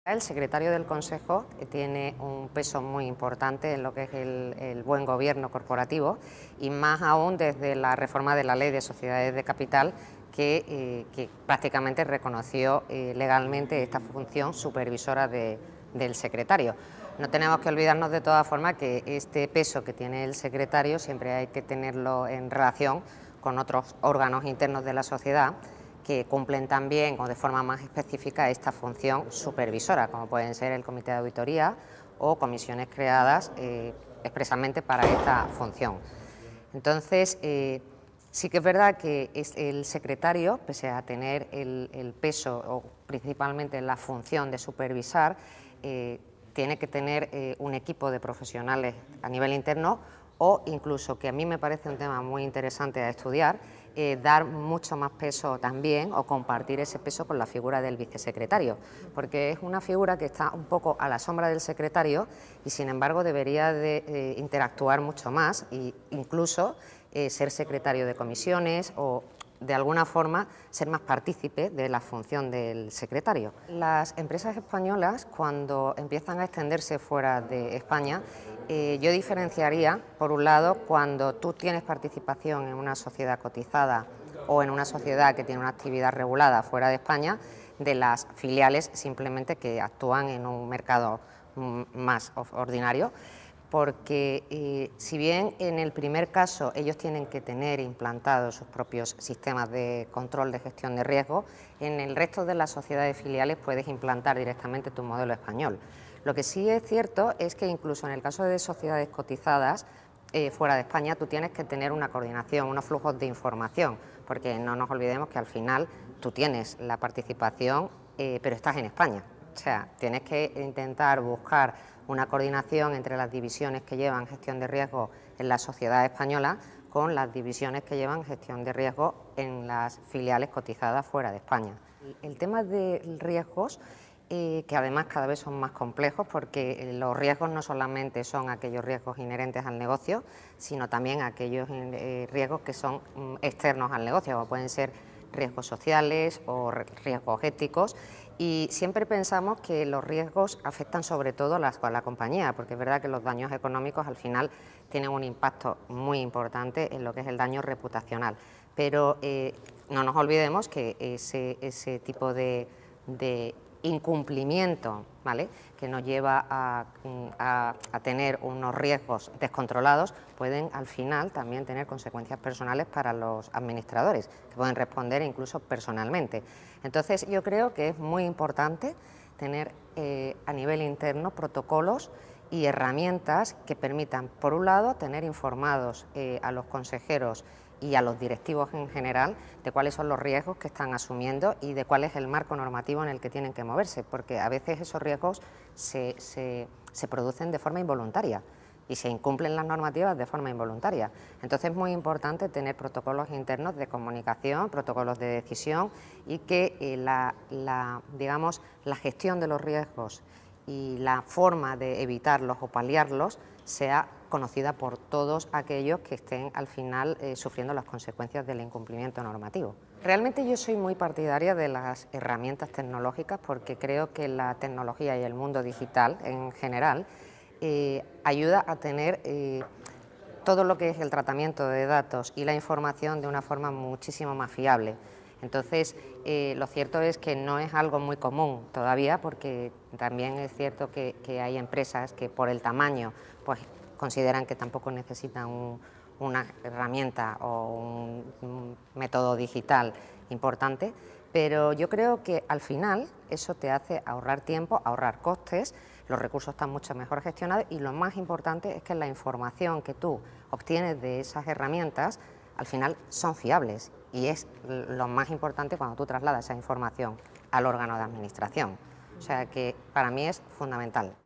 El secretario del Consejo tiene un peso muy importante en lo que es el buen gobierno corporativo y más aún desde la reforma de la Ley de Sociedades de Capital que prácticamente reconoció legalmente esta función supervisora del secretario. No tenemos que olvidarnos de todas formas que este peso que tiene el secretario siempre hay que tenerlo en relación con otros órganos internos de la sociedad que cumplen también o de forma más específica esta función supervisora, como pueden ser el Comité de Auditoría o comisiones creadas expresamente para esta función. Entonces, sí que es verdad que el secretario, pese a tener el peso o principalmente la función de supervisar, tiene que tener un equipo de profesionales a nivel interno o incluso, que a mí me parece un tema muy interesante a estudiar, dar mucho más peso también o compartir ese peso con la figura del vicesecretario, porque es una figura que está un poco a la sombra del secretario y sin embargo debería de interactuar mucho más e incluso ser secretario de comisiones o de alguna forma ser más partícipe de la función del secretario. Las empresas españolas, cuando empiezan a extenderse fuera de España, yo diferenciaría, por un lado, cuando tú tienes participación en una sociedad cotizada o en una sociedad que tiene una actividad regulada fuera de España, de las filiales simplemente que actúan en un mercado más ordinario, porque si bien en el primer caso ellos tienen que tener implantados sus propios sistemas de control de gestión de riesgo, en el resto de las sociedades filiales puedes implantar directamente tu modelo español. Lo que sí es cierto es que incluso en el caso de sociedades cotizadas fuera de España tú tienes que tener una coordinación, unos flujos de información, porque no nos olvidemos que al final tú tienes la participación pero estás en España. O sea, tienes que intentar buscar una coordinación entre las divisiones que llevan gestión de riesgo en la sociedad española con las divisiones que llevan gestión de riesgo en las filiales cotizadas fuera de España. El tema de riesgos, que además cada vez son más complejos porque los riesgos no solamente son aquellos riesgos inherentes al negocio, sino también aquellos riesgos que son externos al negocio, como pueden ser riesgos sociales o riesgos éticos, y siempre pensamos que los riesgos afectan sobre todo a la compañía, porque es verdad que los daños económicos al final tienen un impacto muy importante en lo que es el daño reputacional, pero no nos olvidemos que ese tipo de incumplimiento, ¿vale?, que nos lleva a tener unos riesgos descontrolados, pueden al final también tener consecuencias personales para los administradores, que pueden responder incluso personalmente. Entonces yo creo que es muy importante tener a nivel interno protocolos y herramientas que permitan, por un lado, tener informados a los consejeros y a los directivos en general de cuáles son los riesgos que están asumiendo y de cuál es el marco normativo en el que tienen que moverse, porque a veces esos riesgos se producen de forma involuntaria y se incumplen las normativas de forma involuntaria. Entonces es muy importante tener protocolos internos de comunicación, protocolos de decisión y que digamos, la gestión de los riesgos y la forma de evitarlos o paliarlos sea conocida por todos aquellos que estén al final sufriendo las consecuencias del incumplimiento normativo. Realmente yo soy muy partidaria de las herramientas tecnológicas porque creo que la tecnología y el mundo digital en general ayuda a tener todo lo que es el tratamiento de datos y la información de una forma muchísimo más fiable. Entonces, lo cierto es que no es algo muy común todavía, porque también es cierto que hay empresas que por el tamaño pues consideran que tampoco necesitan una herramienta o un método digital importante, pero yo creo que al final eso te hace ahorrar tiempo, ahorrar costes, los recursos están mucho mejor gestionados y lo más importante es que la información que tú obtienes de esas herramientas al final son fiables y es lo más importante cuando tú trasladas esa información al órgano de administración. O sea que para mí es fundamental.